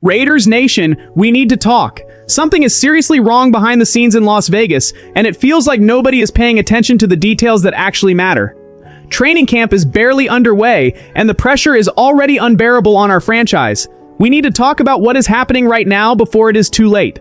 Raiders Nation, we need to talk. Something is seriously wrong behind the scenes in Las Vegas, and it feels like nobody is paying attention to the details that actually matter. Training camp is barely underway, and the pressure is already unbearable on our franchise. We need to talk about what is happening right now before it is too late.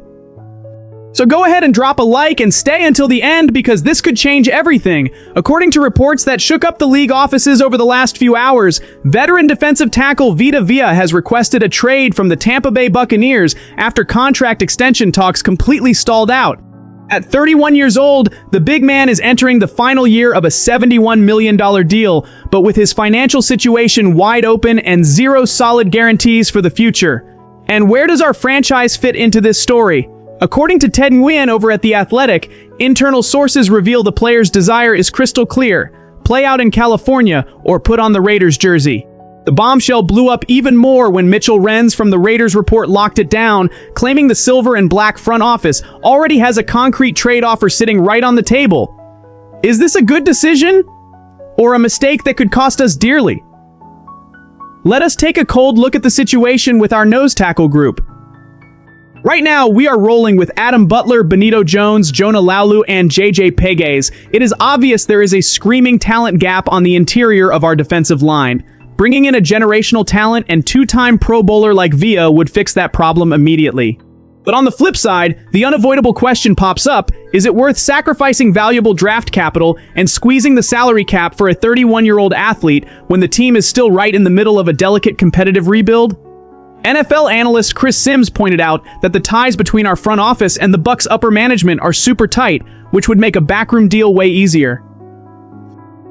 So go ahead and drop a like and stay until the end, because this could change everything. According to reports that shook up the league offices over the last few hours, veteran defensive tackle Vita Vea has requested a trade from the Tampa Bay Buccaneers after contract extension talks completely stalled out. At 31 years old, the big man is entering the final year of a $71 million deal, but with his financial situation wide open and zero solid guarantees for the future. And where does our franchise fit into this story? According to Ted Nguyen over at The Athletic, internal sources reveal the player's desire is crystal clear: play out in California or put on the Raiders jersey. The bombshell blew up even more when Mitchell Renz from the Raiders report locked it down, claiming the silver and black front office already has a concrete trade offer sitting right on the table. Is this a good decision? Or a mistake that could cost us dearly? Let us take a cold look at the situation with our nose tackle group. Right now, we are rolling with Adam Butler, Benito Jones, Jonah Laulu, and JJ Pegues. It is obvious there is a screaming talent gap on the interior of our defensive line. Bringing in a generational talent and two-time Pro Bowler like Vea would fix that problem immediately. But on the flip side, the unavoidable question pops up: is it worth sacrificing valuable draft capital and squeezing the salary cap for a 31-year-old athlete when the team is still right in the middle of a delicate competitive rebuild? NFL analyst Chris Sims pointed out that the ties between our front office and the Bucs' upper management are super tight, which would make a backroom deal way easier.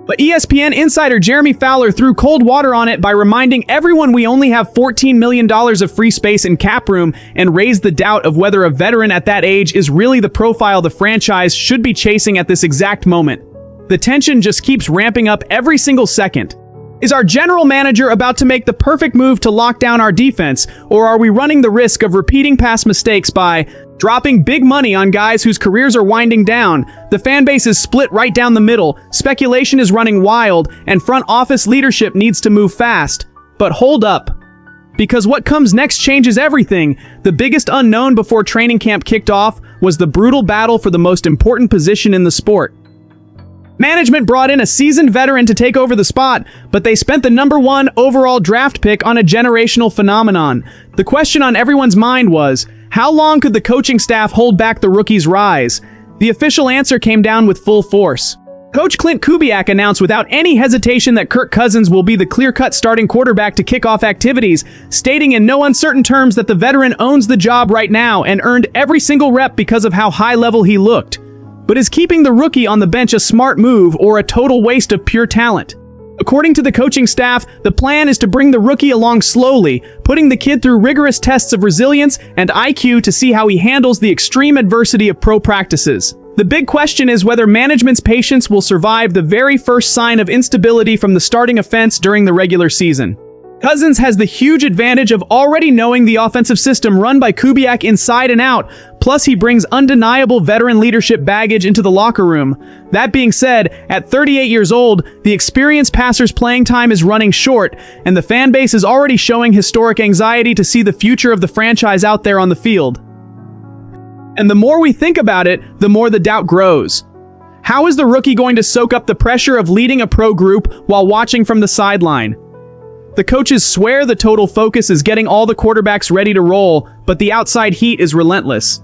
But ESPN insider Jeremy Fowler threw cold water on it by reminding everyone we only have $14 million of free space in cap room, and raised the doubt of whether a veteran at that age is really the profile the franchise should be chasing at this exact moment. The tension just keeps ramping up every single second. Is our general manager about to make the perfect move to lock down our defense, or are we running the risk of repeating past mistakes by dropping big money on guys whose careers are winding down? The fan base is split right down the middle, speculation is running wild, and front office leadership needs to move fast. But hold up. Because what comes next changes everything. The biggest unknown before training camp kicked off was the brutal battle for the most important position in the sport. Management brought in a seasoned veteran to take over the spot, but they spent the #1 overall draft pick on a generational phenomenon. The question on everyone's mind was, how long could the coaching staff hold back the rookie's rise? The official answer came down with full force. Coach Klint Kubiak announced without any hesitation that Kirk Cousins will be the clear-cut starting quarterback to kick off activities, stating in no uncertain terms that the veteran owns the job right now and earned every single rep because of how high-level he looked. But is keeping the rookie on the bench a smart move or a total waste of pure talent? According to the coaching staff, the plan is to bring the rookie along slowly, putting the kid through rigorous tests of resilience and IQ to see how he handles the extreme adversity of pro practices. The big question is whether management's patience will survive the very first sign of instability from the starting offense during the regular season. Cousins has the huge advantage of already knowing the offensive system run by Kubiak inside and out, plus he brings undeniable veteran leadership baggage into the locker room. That being said, at 38 years old, the experienced passer's playing time is running short, and the fan base is already showing historic anxiety to see the future of the franchise out there on the field. And the more we think about it, the more the doubt grows. How is the rookie going to soak up the pressure of leading a pro group while watching from the sideline? The coaches swear the total focus is getting all the quarterbacks ready to roll, but the outside heat is relentless.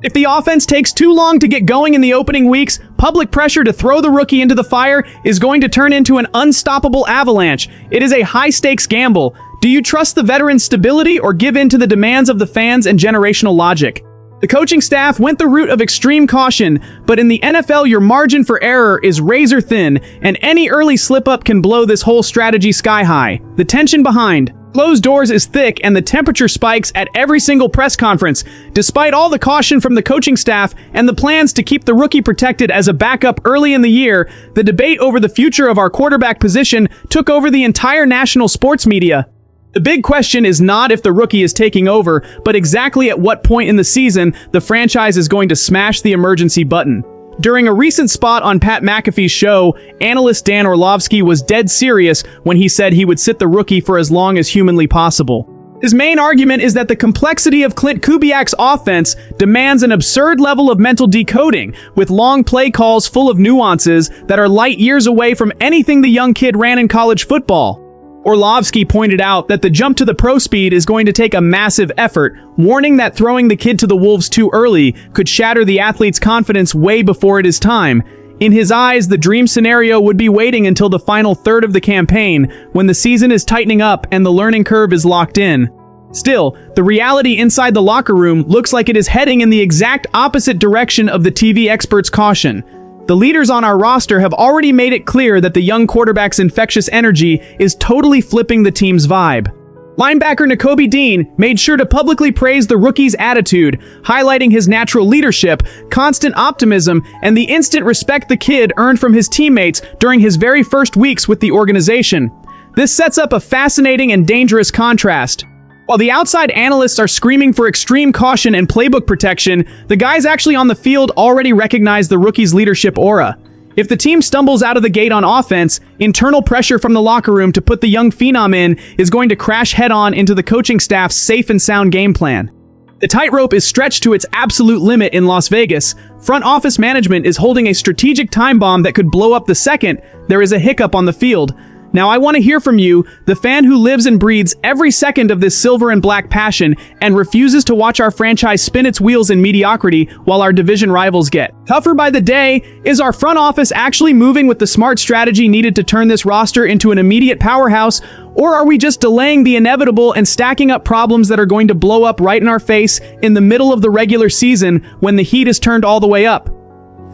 If the offense takes too long to get going in the opening weeks, public pressure to throw the rookie into the fire is going to turn into an unstoppable avalanche. It is a high-stakes gamble. Do you trust the veteran's stability or give in to the demands of the fans and generational logic? The coaching staff went the route of extreme caution, but in the NFL your margin for error is razor thin, and any early slip-up can blow this whole strategy sky high. The tension behind closed doors is thick, and the temperature spikes at every single press conference. Despite all the caution from the coaching staff and the plans to keep the rookie protected as a backup early in the year, the debate over the future of our quarterback position took over the entire national sports media. The big question is not if the rookie is taking over, but exactly at what point in the season the franchise is going to smash the emergency button. During a recent spot on Pat McAfee's show, analyst Dan Orlovsky was dead serious when he said he would sit the rookie for as long as humanly possible. His main argument is that the complexity of Klint Kubiak's offense demands an absurd level of mental decoding, with long play calls full of nuances that are light years away from anything the young kid ran in college football. Orlovsky pointed out that the jump to the pro speed is going to take a massive effort, warning that throwing the kid to the wolves too early could shatter the athlete's confidence way before it is time. In his eyes, the dream scenario would be waiting until the final third of the campaign, when the season is tightening up and the learning curve is locked in. Still, the reality inside the locker room looks like it is heading in the exact opposite direction of the TV experts' caution. The leaders on our roster have already made it clear that the young quarterback's infectious energy is totally flipping the team's vibe. Linebacker Nakobe Dean made sure to publicly praise the rookie's attitude, highlighting his natural leadership, constant optimism, and the instant respect the kid earned from his teammates during his very first weeks with the organization. This sets up a fascinating and dangerous contrast. While the outside analysts are screaming for extreme caution and playbook protection, the guys actually on the field already recognize the rookie's leadership aura. If the team stumbles out of the gate on offense, internal pressure from the locker room to put the young phenom in is going to crash head-on into the coaching staff's safe and sound game plan. The tightrope is stretched to its absolute limit in Las Vegas. Front office management is holding a strategic time bomb that could blow up the second there is a hiccup on the field. Now I want to hear from you, the fan who lives and breathes every second of this silver and black passion and refuses to watch our franchise spin its wheels in mediocrity while our division rivals get tougher by the day. Is our front office actually moving with the smart strategy needed to turn this roster into an immediate powerhouse, or are we just delaying the inevitable and stacking up problems that are going to blow up right in our face in the middle of the regular season when the heat is turned all the way up?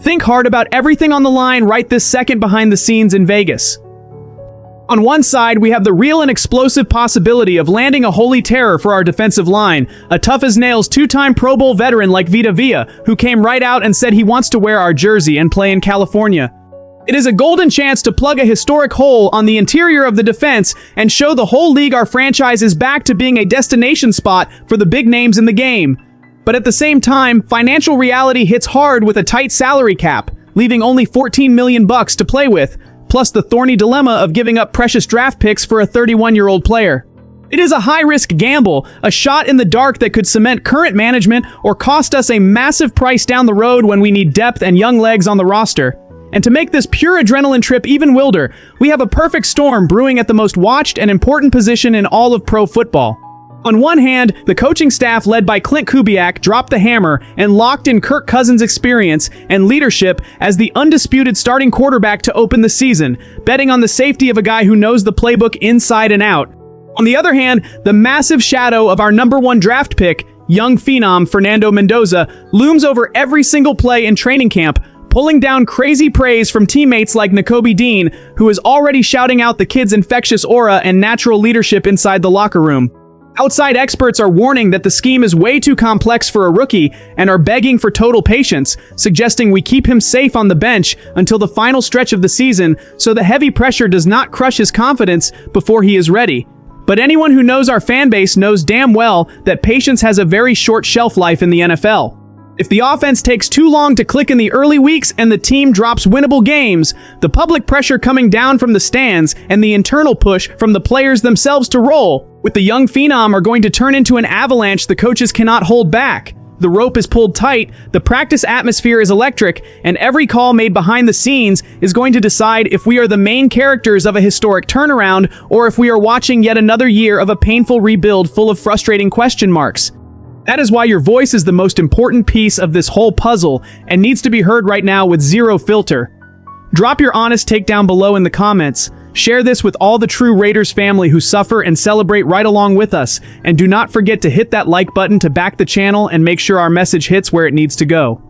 Think hard about everything on the line right this second behind the scenes in Vegas. On one side, we have the real and explosive possibility of landing a holy terror for our defensive line, a tough-as-nails two-time Pro Bowl veteran like Vita Vea, who came right out and said he wants to wear our jersey and play in California. It is a golden chance to plug a historic hole on the interior of the defense and show the whole league our franchise is back to being a destination spot for the big names in the game. But at the same time, financial reality hits hard with a tight salary cap, leaving only $14 million to play with, plus the thorny dilemma of giving up precious draft picks for a 31-year-old player. It is a high-risk gamble, a shot in the dark that could cement current management or cost us a massive price down the road when we need depth and young legs on the roster. And to make this pure adrenaline trip even wilder, we have a perfect storm brewing at the most watched and important position in all of pro football. On one hand, the coaching staff led by Klint Kubiak dropped the hammer and locked in Kirk Cousins' experience and leadership as the undisputed starting quarterback to open the season, betting on the safety of a guy who knows the playbook inside and out. On the other hand, the massive shadow of our #1 draft pick, young phenom Fernando Mendoza, looms over every single play in training camp, pulling down crazy praise from teammates like Nakobe Dean, who is already shouting out the kid's infectious aura and natural leadership inside the locker room. Outside experts are warning that the scheme is way too complex for a rookie and are begging for total patience, suggesting we keep him safe on the bench until the final stretch of the season so the heavy pressure does not crush his confidence before he is ready. But anyone who knows our fan base knows damn well that patience has a very short shelf life in the NFL. If the offense takes too long to click in the early weeks and the team drops winnable games, the public pressure coming down from the stands and the internal push from the players themselves to roll with the young phenom are going to turn into an avalanche the coaches cannot hold back. The rope is pulled tight, the practice atmosphere is electric, and every call made behind the scenes is going to decide if we are the main characters of a historic turnaround or if we are watching yet another year of a painful rebuild full of frustrating question marks. That is why your voice is the most important piece of this whole puzzle and needs to be heard right now with zero filter. Drop your honest take down below in the comments. Share this with all the true Raiders family who suffer and celebrate right along with us. And do not forget to hit that like button to back the channel and make sure our message hits where it needs to go.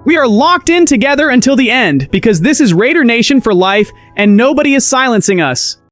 We are locked in together until the end because this is Raider Nation for life and nobody is silencing us.